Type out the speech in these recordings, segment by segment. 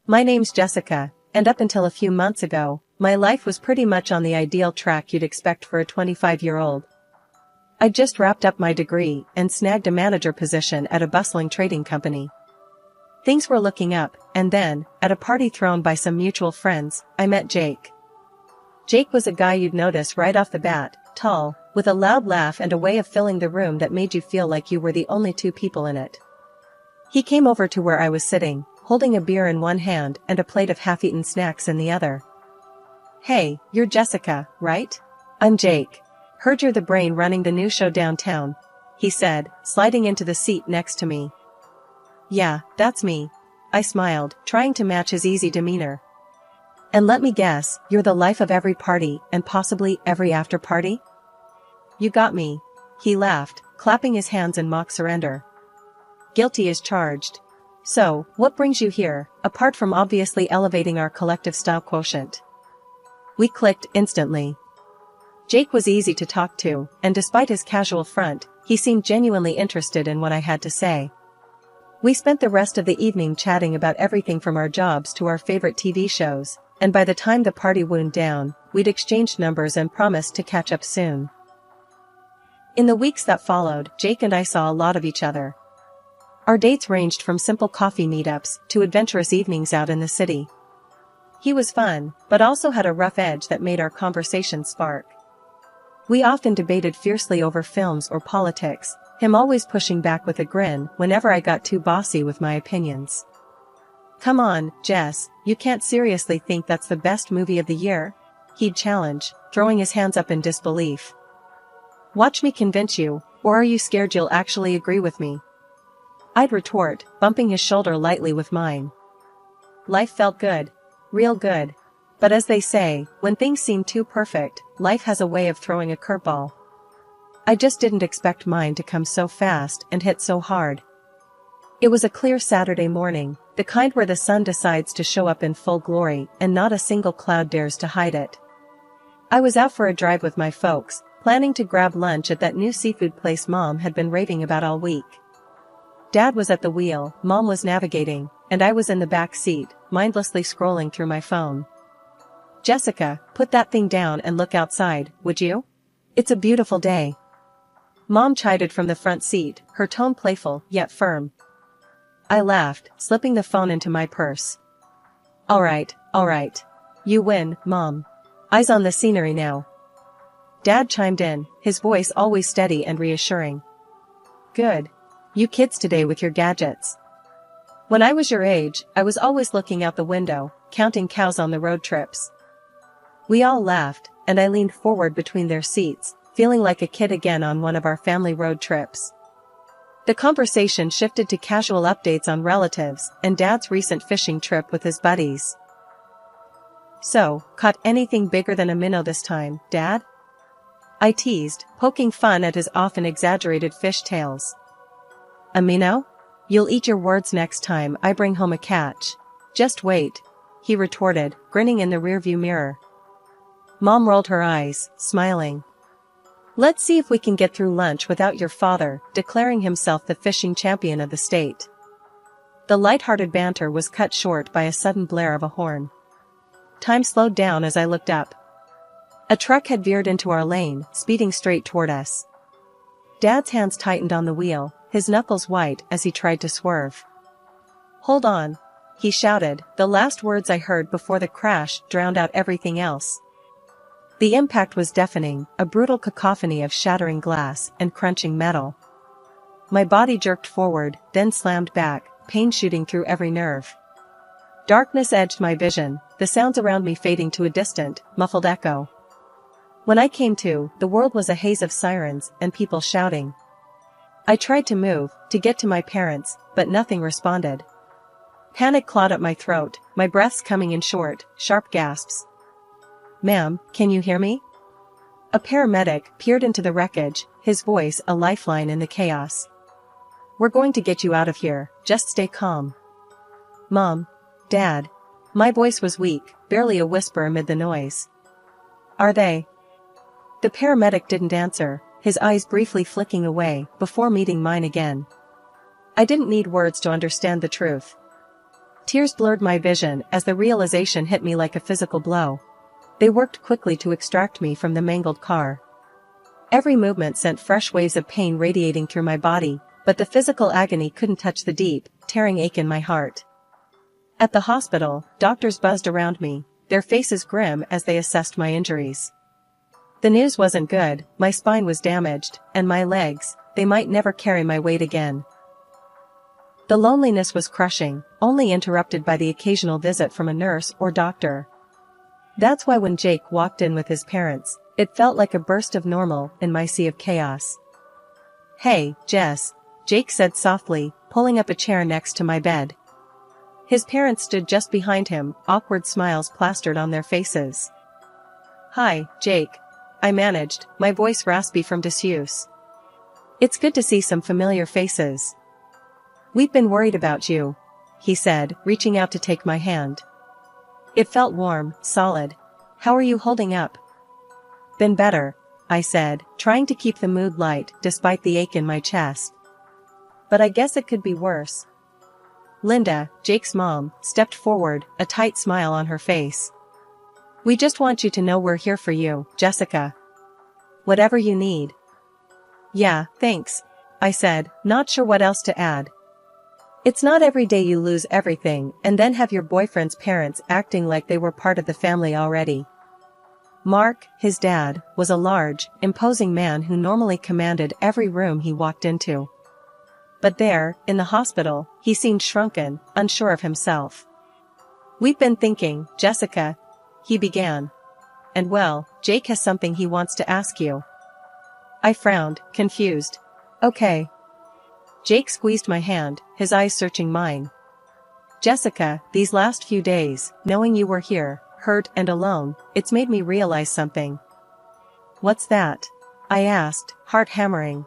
My name's Jessica, and up until a few months ago, my life was pretty much on the ideal track you'd expect for a 25-year-old. I'd just wrapped up my degree and snagged a manager position at a bustling trading company. Things were looking up, and then, at a party thrown by some mutual friends, I met Jake. Jake was a guy you'd notice right off the bat, tall, with a loud laugh and a way of filling the room that made you feel like you were the only two people in it. He came over to where I was sitting, holding a beer in one hand and a plate of half-eaten snacks in the other. "Hey, you're Jessica, right?" "I'm Jake. Heard you're the brain running the new show downtown," he said, sliding into the seat next to me. "Yeah, that's me," I smiled, trying to match his easy demeanor. "And let me guess, you're the life of every party and possibly every after-party?" "You got me," he laughed, clapping his hands in mock surrender. "Guilty as charged. So, what brings you here, apart from obviously elevating our collective style quotient?" We clicked instantly. Jake was easy to talk to, and despite his casual front, he seemed genuinely interested in what I had to say. We spent the rest of the evening chatting about everything from our jobs to our favorite TV shows, and by the time the party wound down, we'd exchanged numbers and promised to catch up soon. In the weeks that followed, Jake and I saw a lot of each other. Our dates ranged from simple coffee meetups to adventurous evenings out in the city. He was fun, but also had a rough edge that made our conversations spark. We often debated fiercely over films or politics, him always pushing back with a grin whenever I got too bossy with my opinions. "Come on, Jess, you can't seriously think that's the best movie of the year?" he'd challenge, throwing his hands up in disbelief. "Watch me convince you, or are you scared you'll actually agree with me?" I'd retort, bumping his shoulder lightly with mine. Life felt good. Real good. But as they say, when things seem too perfect, life has a way of throwing a curveball. I just didn't expect mine to come so fast and hit so hard. It was a clear Saturday morning, the kind where the sun decides to show up in full glory and not a single cloud dares to hide it. I was out for a drive with my folks, planning to grab lunch at that new seafood place Mom had been raving about all week. Dad was at the wheel, Mom was navigating, and I was in the back seat, mindlessly scrolling through my phone. "Jessica, put that thing down and look outside, would you? It's a beautiful day." Mom chided from the front seat, her tone playful yet firm. I laughed, slipping the phone into my purse. All right. You win, Mom. Eyes on the scenery now." Dad chimed in, his voice always steady and reassuring. "Good. You kids today with your gadgets. When I was your age, I was always looking out the window, counting cows on the road trips." We all laughed, and I leaned forward between their seats, feeling like a kid again on one of our family road trips. The conversation shifted to casual updates on relatives and Dad's recent fishing trip with his buddies. "So, caught anything bigger than a minnow this time, Dad?" I teased, poking fun at his often exaggerated fish tales. "A minnow? You'll eat your words next time I bring home a catch. Just wait," he retorted, grinning in the rearview mirror. Mom rolled her eyes, smiling. "Let's see if we can get through lunch without your father declaring himself the fishing champion of the state." The light-hearted banter was cut short by a sudden blare of a horn. Time slowed down as I looked up. A truck had veered into our lane, speeding straight toward us. Dad's hands tightened on the wheel, his knuckles white as he tried to swerve. "Hold on," he shouted, the last words I heard before the crash drowned out everything else. The impact was deafening, a brutal cacophony of shattering glass and crunching metal. My body jerked forward, then slammed back, pain shooting through every nerve. Darkness edged my vision, the sounds around me fading to a distant, muffled echo. When I came to, the world was a haze of sirens and people shouting. I tried to move, to get to my parents, but nothing responded. Panic clawed at my throat, my breaths coming in short, sharp gasps. "Ma'am, can you hear me?" A paramedic peered into the wreckage, his voice a lifeline in the chaos. "We're going to get you out of here, just stay calm." "Mom? Dad?" My voice was weak, barely a whisper amid the noise. "Are they?" The paramedic didn't answer, his eyes briefly flicking away before meeting mine again. I didn't need words to understand the truth. Tears blurred my vision as the realization hit me like a physical blow. They worked quickly to extract me from the mangled car. Every movement sent fresh waves of pain radiating through my body, but the physical agony couldn't touch the deep, tearing ache in my heart. At the hospital, doctors buzzed around me, their faces grim as they assessed my injuries. The news wasn't good, my spine was damaged, and my legs, they might never carry my weight again. The loneliness was crushing, only interrupted by the occasional visit from a nurse or doctor. That's why when Jake walked in with his parents, it felt like a burst of normal in my sea of chaos. "Hey, Jess," Jake said softly, pulling up a chair next to my bed. His parents stood just behind him, awkward smiles plastered on their faces. "Hi, Jake," I managed, my voice raspy from disuse. "It's good to see some familiar faces." "We've been worried about you," he said, reaching out to take my hand. It felt warm, solid. "How are you holding up?" "Been better," I said, trying to keep the mood light despite the ache in my chest. "But I guess it could be worse." Linda, Jake's mom, stepped forward, a tight smile on her face. "We just want you to know we're here for you, Jessica. Whatever you need." "Yeah, thanks," I said, not sure what else to add. It's not every day you lose everything and then have your boyfriend's parents acting like they were part of the family already. Mark, his dad, was a large, imposing man who normally commanded every room he walked into. But there, in the hospital, he seemed shrunken, unsure of himself. "We've been thinking, Jessica," he began. "And well, Jake has something he wants to ask you." I frowned, confused. "Okay." Jake squeezed my hand, his eyes searching mine. "Jessica, these last few days, knowing you were here, hurt and alone, it's made me realize something." "What's that?" I asked, heart hammering.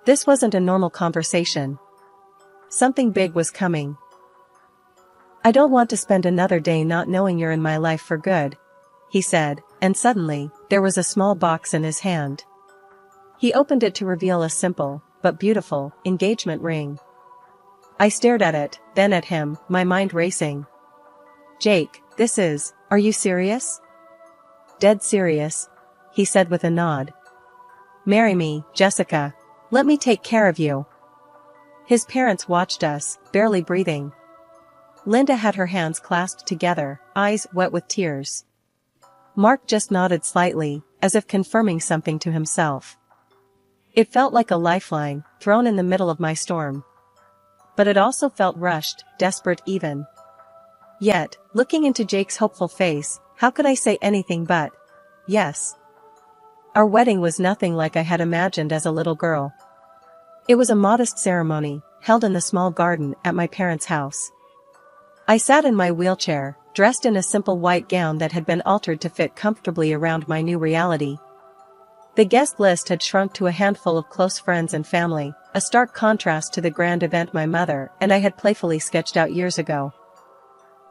This wasn't a normal conversation. Something big was coming. "I don't want to spend another day not knowing you're in my life for good," he said, and suddenly, there was a small box in his hand. He opened it to reveal a simple, but beautiful, engagement ring. I stared at it, then at him, my mind racing. "Jake, are you serious?" "Dead serious," he said with a nod. "Marry me, Jessica. Let me take care of you." His parents watched us, barely breathing. Linda had her hands clasped together, eyes wet with tears. Mark just nodded slightly, as if confirming something to himself. It felt like a lifeline, thrown in the middle of my storm. But it also felt rushed, desperate even. Yet, looking into Jake's hopeful face, how could I say anything but, yes? Our wedding was nothing like I had imagined as a little girl. It was a modest ceremony, held in the small garden at my parents' house. I sat in my wheelchair, dressed in a simple white gown that had been altered to fit comfortably around my new reality. The guest list had shrunk to a handful of close friends and family, a stark contrast to the grand event my mother and I had playfully sketched out years ago.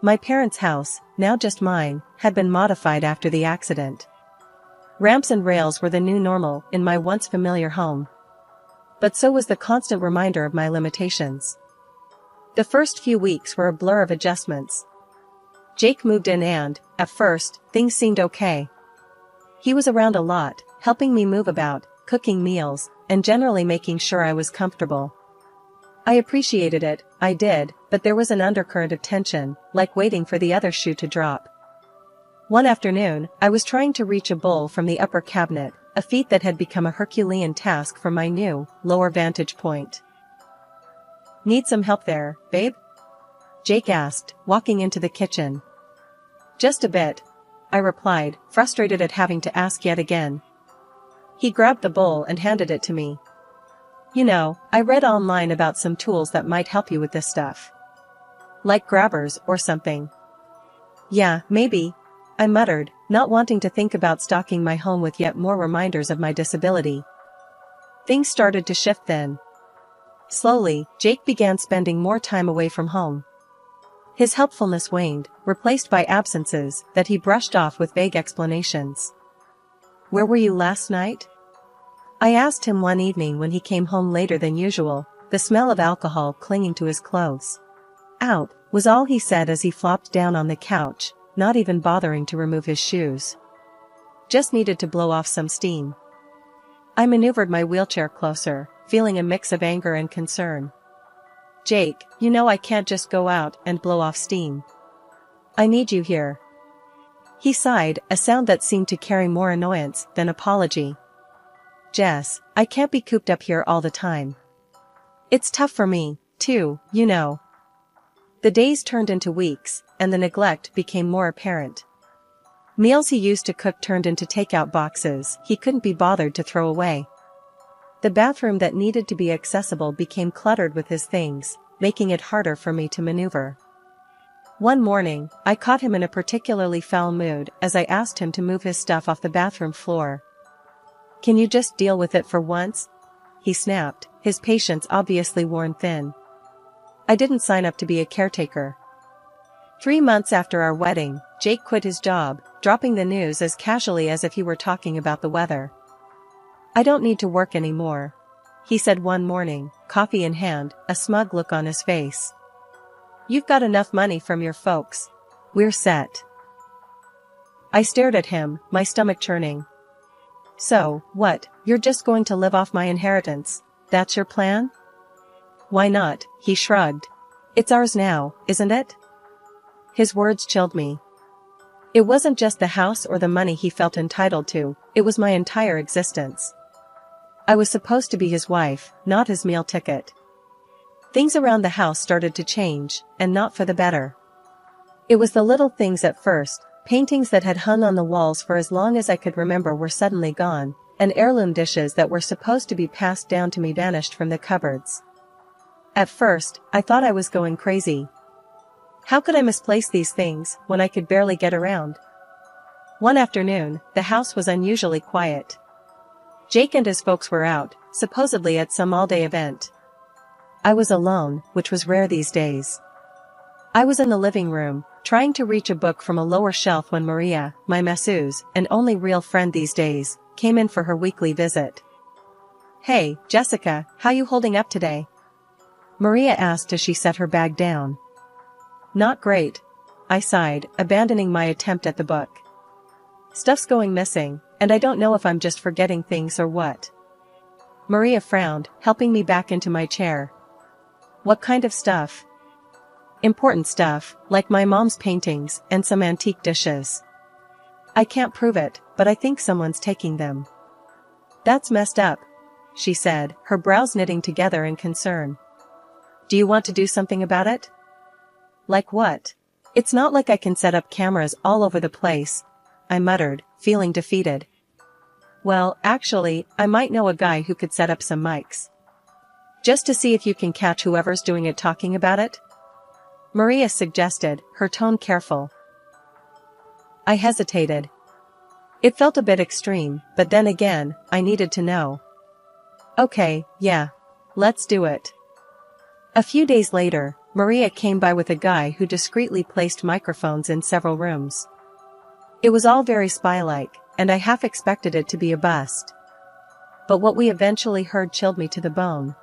My parents' house, now just mine, had been modified after the accident. Ramps and rails were the new normal in my once familiar home. But so was the constant reminder of my limitations. The first few weeks were a blur of adjustments. Jake moved in and, at first, things seemed okay. He was around a lot, helping me move about, cooking meals, and generally making sure I was comfortable. I appreciated it, I did, but there was an undercurrent of tension, like waiting for the other shoe to drop. One afternoon, I was trying to reach a bowl from the upper cabinet, a feat that had become a Herculean task from my new, lower vantage point. "Need some help there, babe?" Jake asked, walking into the kitchen. "Just a bit," I replied, frustrated at having to ask yet again. He grabbed the bowl and handed it to me. "You know, I read online about some tools that might help you with this stuff. Like grabbers or something." "Yeah, maybe," I muttered, not wanting to think about stocking my home with yet more reminders of my disability. Things started to shift then. Slowly, Jake began spending more time away from home. His helpfulness waned, replaced by absences that he brushed off with vague explanations. "Where were you last night?" I asked him one evening when he came home later than usual, the smell of alcohol clinging to his clothes. "Out," was all he said as he flopped down on the couch, not even bothering to remove his shoes. Just needed to blow off some steam. I maneuvered my wheelchair closer, feeling a mix of anger and concern. Jake, you know I can't just go out and blow off steam. I need you here. He sighed, a sound that seemed to carry more annoyance than apology. Jess, I can't be cooped up here all the time. It's tough for me, too, you know. The days turned into weeks, and the neglect became more apparent. Meals he used to cook turned into takeout boxes he couldn't be bothered to throw away. The bathroom that needed to be accessible became cluttered with his things, making it harder for me to maneuver. One morning, I caught him in a particularly foul mood as I asked him to move his stuff off the bathroom floor. Can you just deal with it for once? He snapped, his patience obviously worn thin. I didn't sign up to be a caretaker. 3 months after our wedding, Jake quit his job, dropping the news as casually as if he were talking about the weather. I don't need to work anymore, he said one morning, coffee in hand, a smug look on his face. You've got enough money from your folks. We're set. I stared at him, my stomach churning. So, what, you're just going to live off my inheritance? That's your plan? Why not? He shrugged. It's ours now, isn't it? His words chilled me. It wasn't just the house or the money he felt entitled to, it was my entire existence. I was supposed to be his wife, not his meal ticket. Things around the house started to change, and not for the better. It was the little things at first. Paintings that had hung on the walls for as long as I could remember were suddenly gone, and heirloom dishes that were supposed to be passed down to me vanished from the cupboards. At first, I thought I was going crazy. How could I misplace these things when I could barely get around? One afternoon, the house was unusually quiet. Jake and his folks were out, supposedly at some all-day event. I was alone, which was rare these days. I was in the living room, trying to reach a book from a lower shelf when Maria, my masseuse, and only real friend these days, came in for her weekly visit. Hey, Jessica, how you holding up today? Maria asked as she set her bag down. Not great, I sighed, abandoning my attempt at the book. Stuff's going missing, and I don't know if I'm just forgetting things or what. Maria frowned, helping me back into my chair. What kind of stuff? Important stuff, like my mom's paintings and some antique dishes. I can't prove it, but I think someone's taking them. That's messed up, she said, her brows knitting together in concern. Do you want to do something about it? Like what? It's not like I can set up cameras all over the place, I muttered, feeling defeated. Well, actually, I might know a guy who could set up some mics. Just to see if you can catch whoever's doing it talking about it? Maria suggested, her tone careful. I hesitated. It felt a bit extreme, but then again, I needed to know. Okay, yeah. Let's do it. A few days later, Maria came by with a guy who discreetly placed microphones in several rooms. It was all very spy-like, and I half expected it to be a bust. But what we eventually heard chilled me to the bone.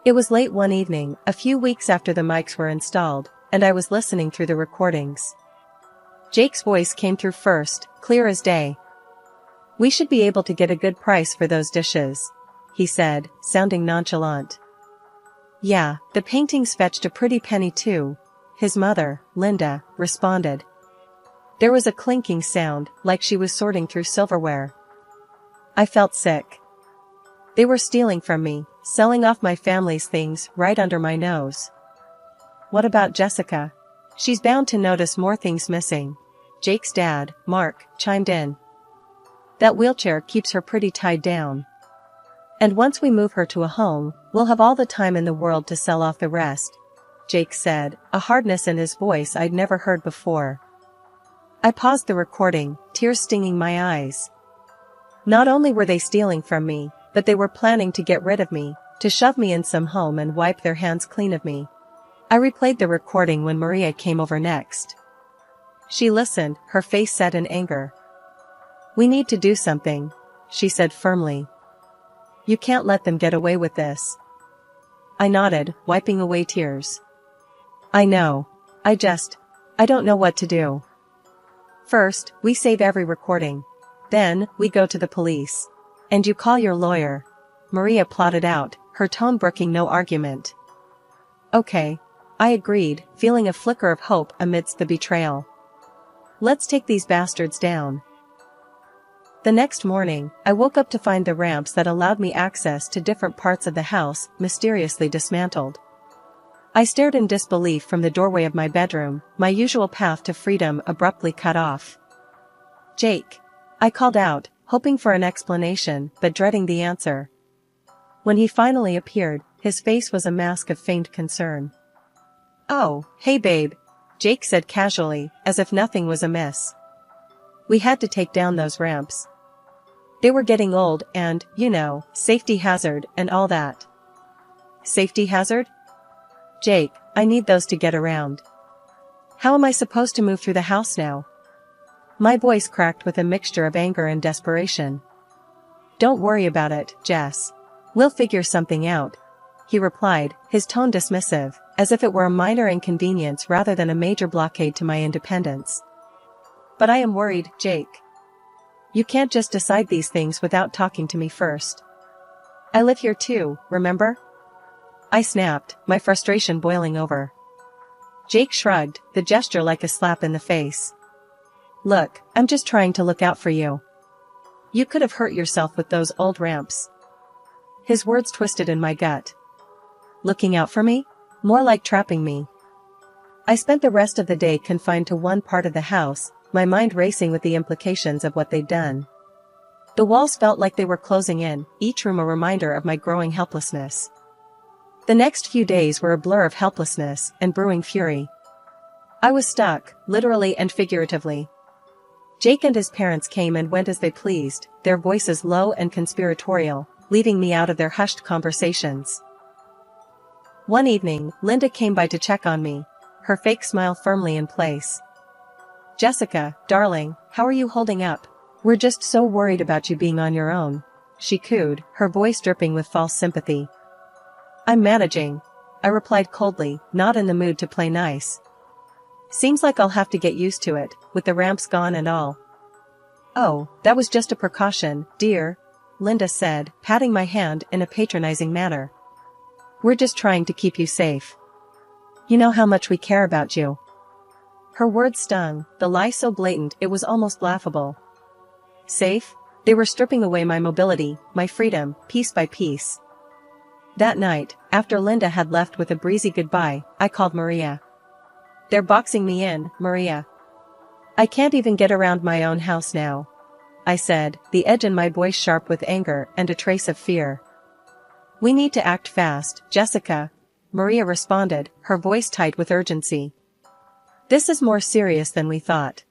It was late one evening, a few weeks after the mics were installed, and I was listening through the recordings. Jake's voice came through first, clear as day. We should be able to get a good price for those dishes, he said, sounding nonchalant. Yeah, the paintings fetched a pretty penny too, his mother, Linda, responded. There was a clinking sound, like she was sorting through silverware. I felt sick. They were stealing from me, selling off my family's things right under my nose. What about Jessica? She's bound to notice more things missing. Jake's dad, Mark, chimed in. That wheelchair keeps her pretty tied down. And once we move her to a home, we'll have all the time in the world to sell off the rest, Jake said, a hardness in his voice I'd never heard before. I paused the recording, tears stinging my eyes. Not only were they stealing from me, but they were planning to get rid of me, to shove me in some home and wipe their hands clean of me. I replayed the recording when Maria came over next. She listened, her face set in anger. We need to do something, she said firmly. You can't let them get away with this. I nodded, wiping away tears. I know. I don't know what to do. First, we save every recording. Then, we go to the police. And you call your lawyer. Maria plotted out, her tone brooking no argument. Okay. I agreed, feeling a flicker of hope amidst the betrayal. Let's take these bastards down. The next morning, I woke up to find the ramps that allowed me access to different parts of the house mysteriously dismantled. I stared in disbelief from the doorway of my bedroom, my usual path to freedom abruptly cut off. Jake. I called out, hoping for an explanation but dreading the answer. When he finally appeared, his face was a mask of feigned concern. Oh, hey babe, Jake said casually, as if nothing was amiss. We had to take down those ramps. They were getting old and, safety hazard and all that. Safety hazard? Jake, I need those to get around. How am I supposed to move through the house now? My voice cracked with a mixture of anger and desperation. Don't worry about it, Jess. We'll figure something out, he replied, his tone dismissive, as if it were a minor inconvenience rather than a major blockade to my independence. But I am worried, Jake. You can't just decide these things without talking to me first. I live here too, remember? I snapped, my frustration boiling over. Jake shrugged, the gesture like a slap in the face. Look, I'm just trying to look out for you. You could have hurt yourself with those old ramps. His words twisted in my gut. Looking out for me? More like trapping me. I spent the rest of the day confined to one part of the house, my mind racing with the implications of what they'd done. The walls felt like they were closing in, each room a reminder of my growing helplessness. The next few days were a blur of helplessness and brewing fury. I was stuck, literally and figuratively. Jake and his parents came and went as they pleased, their voices low and conspiratorial, leaving me out of their hushed conversations. One evening, Linda came by to check on me, her fake smile firmly in place. Jessica, darling, how are you holding up? We're just so worried about you being on your own, she cooed, her voice dripping with false sympathy. I'm managing, I replied coldly, not in the mood to play nice. Seems like I'll have to get used to it, with the ramps gone and all. Oh, that was just a precaution, dear, Linda said, patting my hand in a patronizing manner. We're just trying to keep you safe. You know how much we care about you. Her words stung, the lie so blatant it was almost laughable. Safe? They were stripping away my mobility, my freedom, piece by piece. That night, after Linda had left with a breezy goodbye, I called Maria. They're boxing me in, Maria. I can't even get around my own house now, I said, the edge in my voice sharp with anger and a trace of fear. We need to act fast, Jessica, Maria responded, her voice tight with urgency. This is more serious than we thought.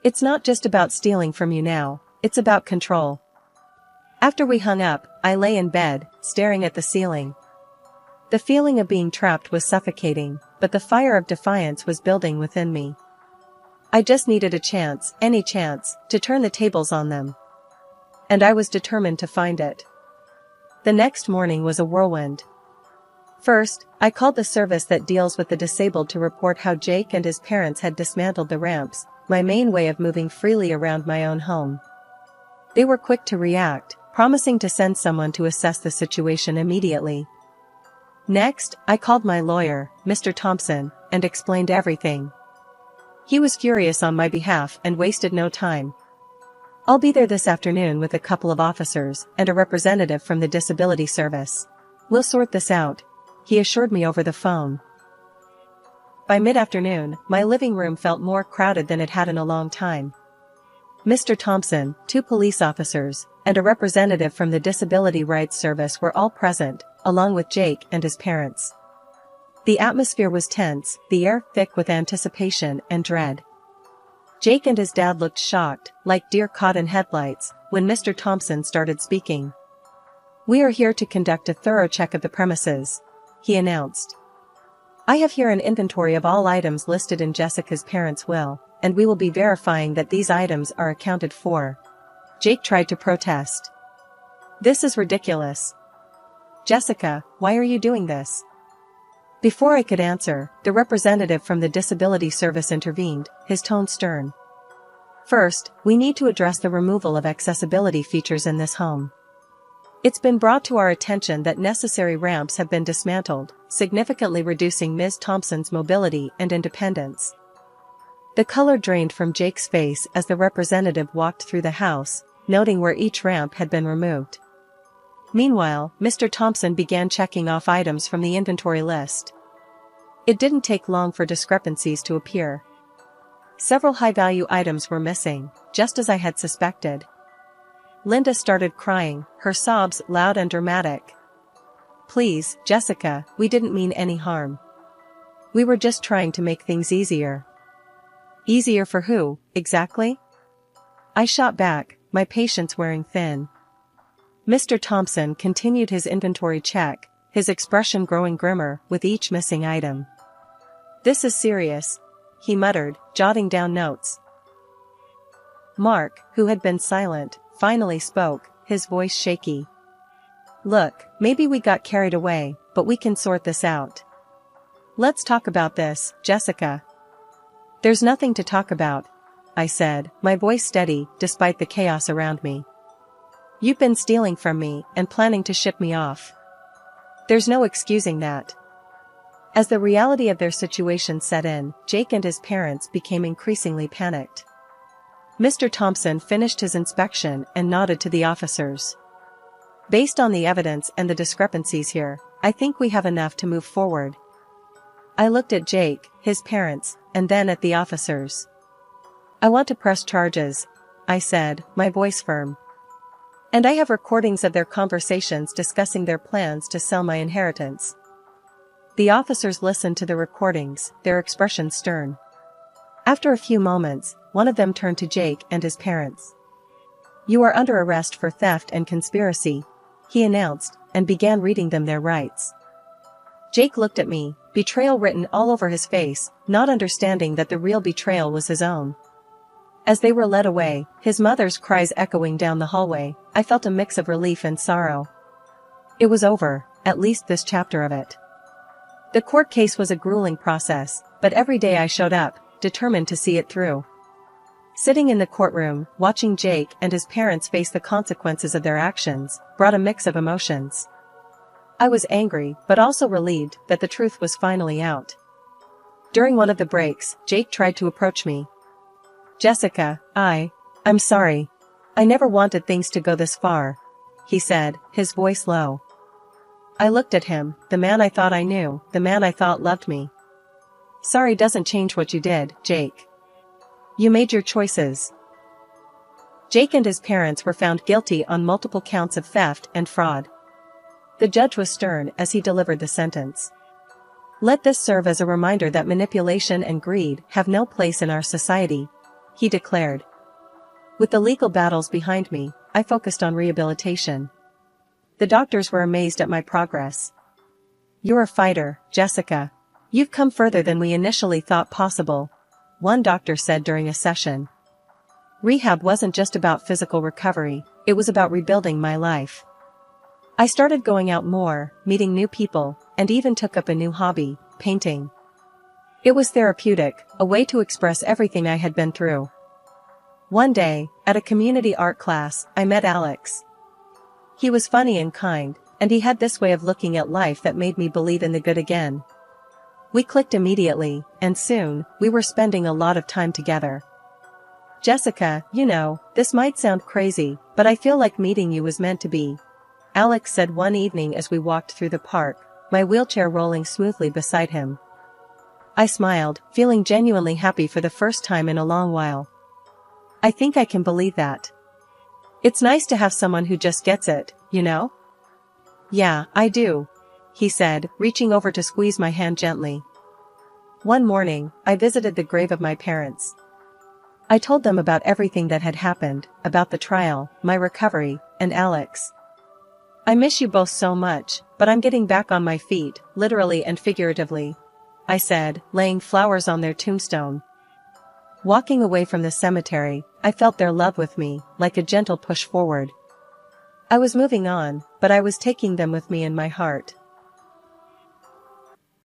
It's not just about stealing from you now, it's about control. After we hung up, I lay in bed, staring at the ceiling. The feeling of being trapped was suffocating, but the fire of defiance was building within me. I just needed a chance, any chance, to turn the tables on them. And I was determined to find it. The next morning was a whirlwind. First, I called the service that deals with the disabled to report how Jake and his parents had dismantled the ramps, my main way of moving freely around my own home. They were quick to react, promising to send someone to assess the situation immediately. Next, I called my lawyer, Mr. Thompson, and explained everything. He was furious on my behalf and wasted no time. I'll be there this afternoon with a couple of officers and a representative from the disability service. We'll sort this out, he assured me over the phone. By mid-afternoon, my living room felt more crowded than it had in a long time. Mr. Thompson, 2 police officers, and a representative from the Disability Rights Service were all present, along with Jake and his parents. The atmosphere was tense, the air thick with anticipation and dread. Jake and his dad looked shocked, like deer caught in headlights, when Mr. Thompson started speaking. We are here to conduct a thorough check of the premises, he announced. I have here an inventory of all items listed in Jessica's parents' will, and we will be verifying that these items are accounted for. Jake tried to protest. This is ridiculous. Jessica, why are you doing this? Before I could answer, the representative from the disability service intervened, his tone stern. First, we need to address the removal of accessibility features in this home. It's been brought to our attention that necessary ramps have been dismantled, significantly reducing Ms. Thompson's mobility and independence. The color drained from Jake's face as the representative walked through the house, noting where each ramp had been removed. Meanwhile, Mr. Thompson began checking off items from the inventory list. It didn't take long for discrepancies to appear. Several high-value items were missing, just as I had suspected. Linda started crying, her sobs loud and dramatic. "Please, Jessica, we didn't mean any harm. We were just trying to make things easier." "Easier for who, exactly?" I shot back, my patience wearing thin. Mr. Thompson continued his inventory check, his expression growing grimmer with each missing item. "This is serious," he muttered, jotting down notes. Mark, who had been silent, finally spoke, his voice shaky. "Look, maybe we got carried away, but we can sort this out. Let's talk about this, Jessica." "There's nothing to talk about," I said, my voice steady despite the chaos around me. "You've been stealing from me and planning to ship me off. There's no excusing that." As the reality of their situation set in, Jake and his parents became increasingly panicked. Mr. Thompson finished his inspection and nodded to the officers. "Based on the evidence and the discrepancies here, I think we have enough to move forward." I looked at Jake, his parents, and then at the officers. "I want to press charges," I said, my voice firm. "And I have recordings of their conversations discussing their plans to sell my inheritance." The officers listened to the recordings, their expressions stern. After a few moments, one of them turned to Jake and his parents. "You are under arrest for theft and conspiracy," he announced, and began reading them their rights. Jake looked at me, betrayal written all over his face, not understanding that the real betrayal was his own. As they were led away, his mother's cries echoing down the hallway, I felt a mix of relief and sorrow. It was over, at least this chapter of it. The court case was a grueling process, but every day I showed up, determined to see it through. Sitting in the courtroom, watching Jake and his parents face the consequences of their actions, brought a mix of emotions. I was angry, but also relieved that the truth was finally out. During one of the breaks, Jake tried to approach me. "Jessica, I'm sorry. I never wanted things to go this far," he said, his voice low. I looked at him, the man I thought I knew, the man I thought loved me. "Sorry doesn't change what you did, Jake. You made your choices." Jake and his parents were found guilty on multiple counts of theft and fraud. The judge was stern as he delivered the sentence. "Let this serve as a reminder that manipulation and greed have no place in our society," he declared. With the legal battles behind me, I focused on rehabilitation. The doctors were amazed at my progress. "You're a fighter, Jessica. You've come further than we initially thought possible," one doctor said during a session. Rehab wasn't just about physical recovery, it was about rebuilding my life. I started going out more, meeting new people, and even took up a new hobby, painting. It was therapeutic, a way to express everything I had been through. One day, at a community art class, I met Alex. He was funny and kind, and he had this way of looking at life that made me believe in the good again. We clicked immediately, and soon, we were spending a lot of time together. "Jessica, you know, this might sound crazy, but I feel like meeting you was meant to be," Alex said one evening as we walked through the park, my wheelchair rolling smoothly beside him. I smiled, feeling genuinely happy for the first time in a long while. "I think I can believe that. It's nice to have someone who just gets it, you know?" "Yeah, I do," he said, reaching over to squeeze my hand gently. One morning, I visited the grave of my parents. I told them about everything that had happened, about the trial, my recovery, and Alex. "I miss you both so much, but I'm getting back on my feet, literally and figuratively," I said, laying flowers on their tombstone. Walking away from the cemetery, I felt their love with me, like a gentle push forward. I was moving on, but I was taking them with me in my heart.